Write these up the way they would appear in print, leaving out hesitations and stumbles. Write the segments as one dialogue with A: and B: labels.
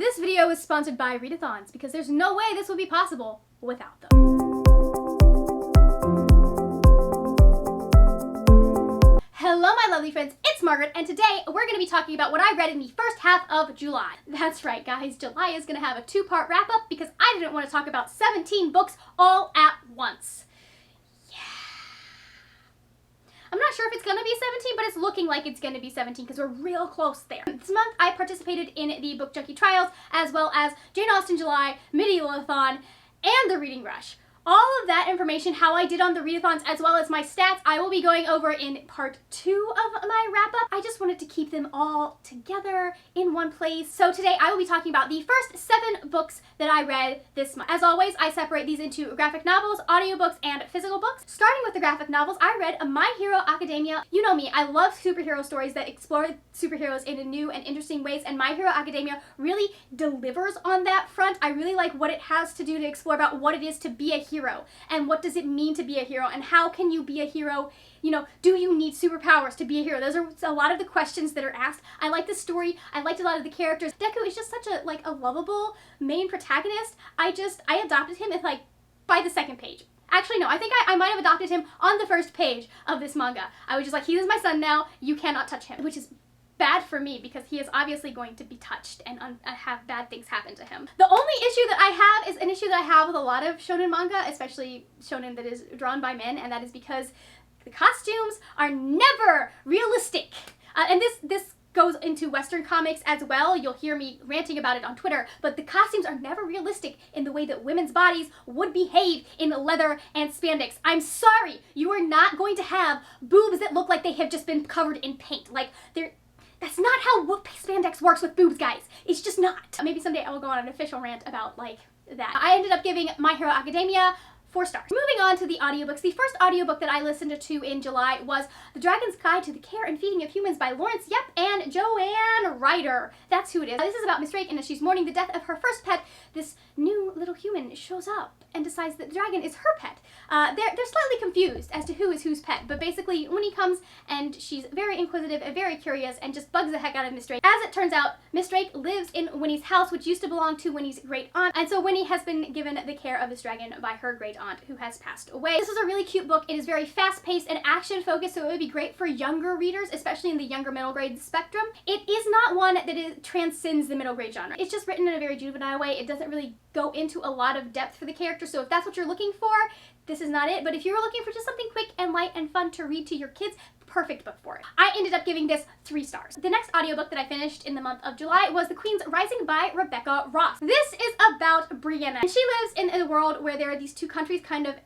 A: This video is sponsored by Readathons because there's no way this would be possible without them. Hello my lovely friends, it's Margaret, and today we're going to be talking about what I read in the first half of July. That's right guys, July is going to have a two-part wrap-up because I didn't want to talk about 17 books all at once. I'm not sure if it's going to be 17, but it's looking like it's going to be 17 because we're real close there. This month I participated in the Book Junkie Trials, as well as Jane Austen July, Readathon, and the Reading Rush. All of that information, how I did on the Readathons, as well as my stats, I will be going over in part 2 of my wrap-up. I just wanted to keep them all together in one place. So today I will be talking about the first 7 books that I read this month. As always, I separate these into graphic novels, audiobooks, and physical books. Starting with the graphic novels, I read My Hero Academia. You know me, I love superhero stories that explore superheroes in new and interesting ways, and My Hero Academia really delivers on that front. I really like what it has to do to explore about what it is to be a hero. And what does it mean to be a hero, and how can you be a hero? You know, do you need superpowers to be a hero? Those are a lot of the questions that are asked. I like the story. I liked a lot of the characters. Deku is just such a lovable main protagonist. I adopted him by the second page. Actually, no, I think I might have adopted him on the first page of this manga. I was just like, he is my son now. You cannot touch him, which is bad for me because he is obviously going to be touched and have bad things happen to him. The only issue that I have is an issue that I have with a lot of shonen manga, especially shonen that is drawn by men, and that is because the costumes are never realistic. And this goes into Western comics as well. You'll hear me ranting about it on Twitter, but the costumes are never realistic in the way that women's bodies would behave in leather and spandex. I'm sorry, you are not going to have boobs that look like they have just been covered in paint. That's not how spandex works with boobs, guys. It's just not. Maybe someday I will go on an official rant about, that. I ended up giving My Hero Academia 4 stars. Moving on to the audiobooks, the first audiobook that I listened to in July was The Dragon's Guide to the Care and Feeding of Humans by Lawrence Yep and Joanne Ryder. That's who it is. This is about Miss Drake, and as she's mourning the death of her first pet, this new little human shows up and decides that the dragon is her pet. They're slightly confused as to who is whose pet, but basically Winnie comes and she's very inquisitive and very curious and just bugs the heck out of Miss Drake. As it turns out, Miss Drake lives in Winnie's house, which used to belong to Winnie's great aunt, and so Winnie has been given the care of this dragon by her great aunt who has passed away. This is a really cute book. It is very fast-paced and action-focused, so it would be great for younger readers, especially in the younger middle grade spectrum. It is not one that transcends the middle grade genre. It's just written in a very juvenile way. It doesn't really go into a lot of depth for the character, so if that's what you're looking for, this is not it. But if you're looking for just something quick and light and fun to read to your kids, perfect book for it. I ended up giving this 3 stars. The next audiobook that I finished in the month of July was The Queen's Rising by Rebecca Ross. This is about Brianna. She lives in a world where there are these 2 countries kind of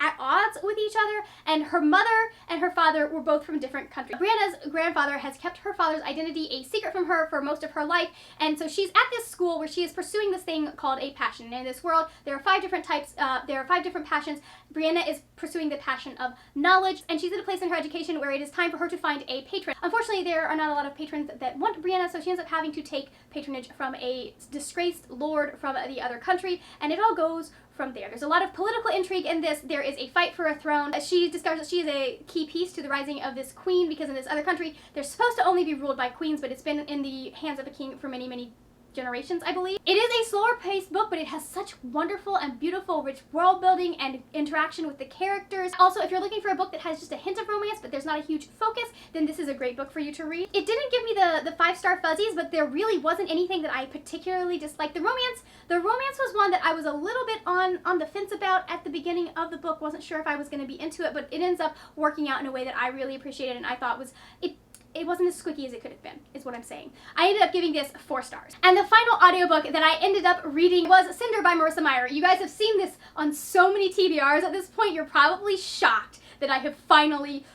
A: at odds with each other, and her mother and her father were both from different countries. Brianna's grandfather has kept her father's identity a secret from her for most of her life, and so she's at this school where she is pursuing this thing called a passion. And in this world, there are 5 different types, there are 5 different passions. Brianna is pursuing the passion of knowledge, and she's at a place in her education where it is time for her to find a patron. Unfortunately, there are not a lot of patrons that want Brianna, so she ends up having to take patronage from a disgraced lord from the other country, and it all goes from there. There's a lot of political intrigue in this. There is a fight for a throne. She discovers that she is a key piece to the rising of this queen, because in this other country, they're supposed to only be ruled by queens, but it's been in the hands of a king for many, many generations, I believe. It is a slower paced book, but it has such wonderful and beautiful, rich world building and interaction with the characters. Also, if you're looking for a book that has just a hint of romance, but there's not a huge focus, then this is a great book for you to read. It didn't give me the 5-star fuzzies, but there really wasn't anything that I particularly disliked. The romance was one that I was a little bit on the fence about at the beginning of the book. Wasn't sure if I was going to be into it, but it ends up working out in a way that I really appreciated, and I thought it wasn't as squicky as it could have been, is what I'm saying. I ended up giving this 4 stars. And the final audiobook that I ended up reading was Cinder by Marissa Meyer. You guys have seen this on so many TBRs. At this point, you're probably shocked that I have finally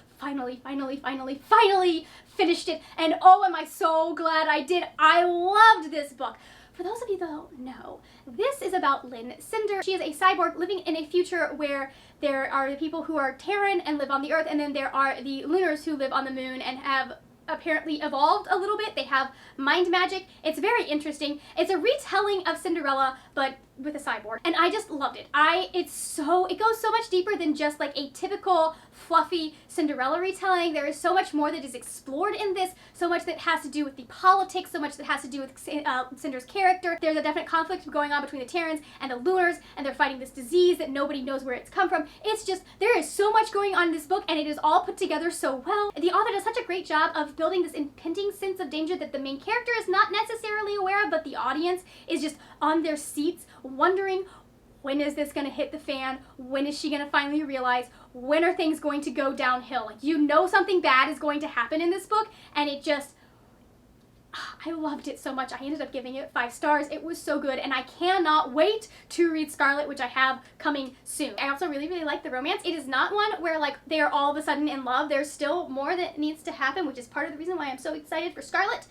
A: finished it. And oh, am I so glad I did. I loved this book. For those of you that don't know, this is about Lynn Cinder. She is a cyborg living in a future where there are the people who are Terran and live on the Earth, and then there are the Lunars who live on the Moon and have apparently evolved a little bit. They have mind magic. It's very interesting. It's a retelling of Cinderella, but with a cyborg, and I just loved it. It goes so much deeper than just like a typical fluffy Cinderella retelling. There is so much more that is explored in this, so much that has to do with the politics, so much that has to do with Cinder's character. There's a definite conflict going on between the Terrans and the Lunars, and they're fighting this disease that nobody knows where it's come from. It's just, there is so much going on in this book, and it is all put together so well. The author does such a great job of building this impending sense of danger that the main character is not necessarily aware of, but the audience is just on their seats wondering, when is this going to hit the fan? When is she going to finally realize? When are things going to go downhill? Like, you know something bad is going to happen in this book, and it just, I loved it so much. I ended up giving it 5 stars. It was so good, and I cannot wait to read Scarlet, which I have coming soon. I also really, really like the romance. It is not one where like they are all of a sudden in love. There's still more that needs to happen, which is part of the reason why I'm so excited for Scarlet.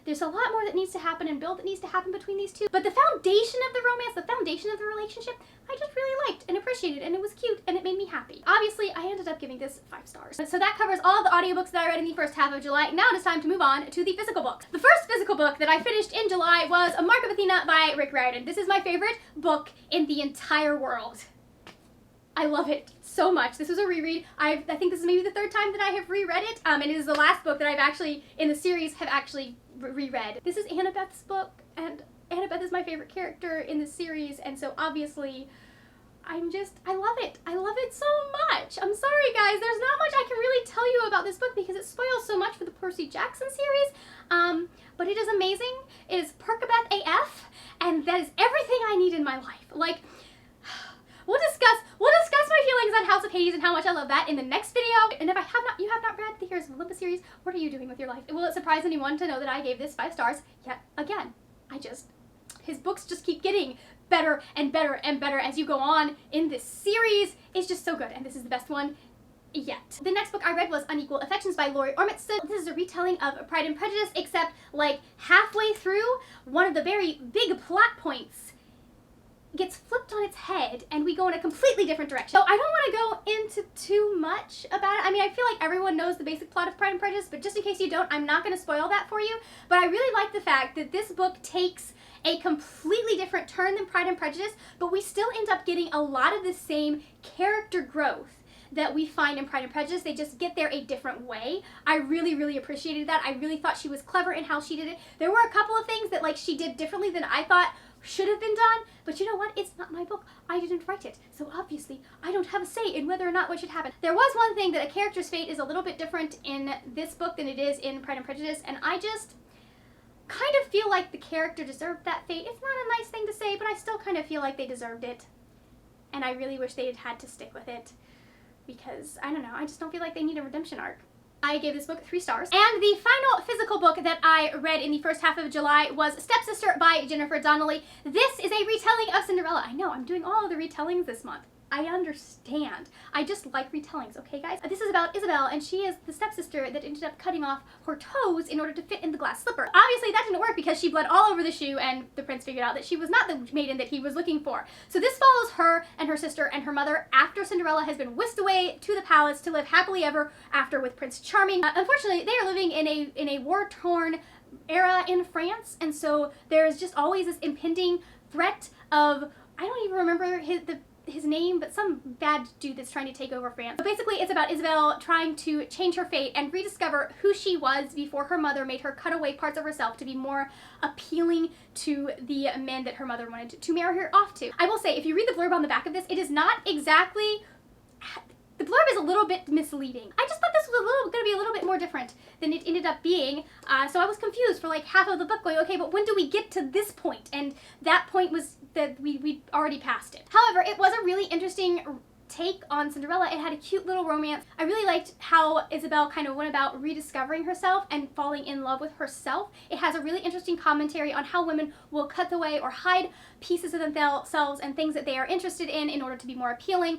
A: There's a lot more that needs to happen and build that needs to happen between these two. But the foundation of the romance, the foundation of the relationship, I just really liked and appreciated, and it was cute, and it made me happy. Obviously, I ended up giving this 5 stars. So that covers all of the audiobooks that I read in the first half of July. Now it is time to move on to the physical books. The first physical book that I finished in July was A Mark of Athena by Readathons. This is my favorite book in the entire world. I love it so much. This was a reread. I think this is maybe the 3rd time that I have reread it, and it is the last book that I've actually, in the series, have actually reread. This is Annabeth's book, and Annabeth is my favorite character in the series, and so obviously I love it. I love it so much. I'm sorry guys, there's not much I can really tell you about this book because it spoils so much for the Percy Jackson series, but it is amazing. It is Perkabeth AF, and that is everything I need in my life. Like, we'll discuss my feelings on House of Hades and how much I love that in the next video. And if you have not read the Heroes of Olympus series, what are you doing with your life? Will it surprise anyone to know that I gave this 5 stars yet again? His books just keep getting better and better and better as you go on in this series. It's just so good, and this is the best one yet. The next book I read was Unequal Affections by Laurie Ormiston. This is a retelling of Pride and Prejudice, except like halfway through, one of the very big plot points gets flipped on its head, and we go in a completely different direction. So I don't want to go into too much about it. I mean, I feel like everyone knows the basic plot of Pride and Prejudice, but just in case you don't, I'm not going to spoil that for you. But I really like the fact that this book takes a completely different turn than Pride and Prejudice, but we still end up getting a lot of the same character growth that we find in Pride and Prejudice. They just get there a different way. I really, really appreciated that. I really thought she was clever in how she did it. There were a couple of things that like she did differently than I thought should have been done, but you know what? It's not my book. I didn't write it, so obviously I don't have a say in whether or not what should happen. There was one thing that a character's fate is a little bit different in this book than it is in Pride and Prejudice, and I just kind of feel like the character deserved that fate. It's not a nice thing to say, but I still kind of feel like they deserved it, and I really wish they had had to stick with it, because, I don't know, I just don't feel like they need a redemption arc. I gave this book 3 stars. And the final physical book that I read in the first half of July was Stepsister by Jennifer Donnelly. This is a retelling of Cinderella. I know, I'm doing all of the retellings this month. I understand. I just like retellings, okay guys? This is about Isabel, and she is the stepsister that ended up cutting off her toes in order to fit in the glass slipper. Obviously that didn't work because she bled all over the shoe, and the prince figured out that she was not the maiden that he was looking for. So this follows her and her sister and her mother after Cinderella has been whisked away to the palace to live happily ever after with Prince Charming. Unfortunately, they are living in a war-torn era in France, and so there's just always this impending threat of, I don't even remember his name, but some bad dude that's trying to take over France. But basically it's about Isabel trying to change her fate and rediscover who she was before her mother made her cut away parts of herself to be more appealing to the men that her mother wanted to marry her off to. I will say, if you read the blurb on the back of this, it is not exactly, the blurb is a little bit misleading. I just thought this was going to be a little bit more different than it ended up being, so I was confused for like half of the book going, okay, but when do we get to this point? And that point was that we already passed it. However, it was a really interesting take on Cinderella. It had a cute little romance. I really liked how Isabel kind of went about rediscovering herself and falling in love with herself. It has a really interesting commentary on how women will cut away or hide pieces of themselves and things that they are interested in order to be more appealing.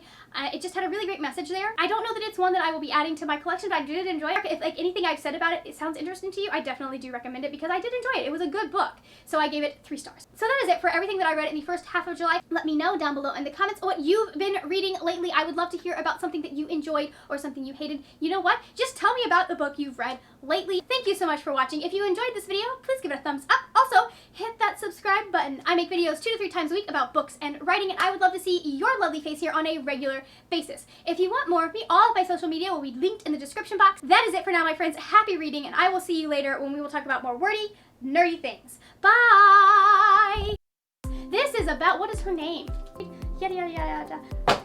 A: It just had a really great message there. I don't know that it's one that I will be adding to my collection, but I did enjoy it. If like anything I've said about it, it sounds interesting to you, I definitely do recommend it because I did enjoy it. It was a good book. So I gave it 3 stars. So that is it for everything that I read in the first half of July. Let me know down below in the comments what you've been reading lately. lately. I would love to hear about something that you enjoyed or something you hated. You know what? Just tell me about the book you've read lately. Thank you so much for watching. If you enjoyed this video, please give it a thumbs up. Also, hit that subscribe button. I make videos 2 to 3 times a week about books and writing, and I would love to see your lovely face here on a regular basis. If you want more of me, all of my social media will be linked in the description box. That is it for now, my friends. Happy reading, and I will see you later when we will talk about more wordy, nerdy things. Bye! This is about, what is her name? Yada yada yada yada.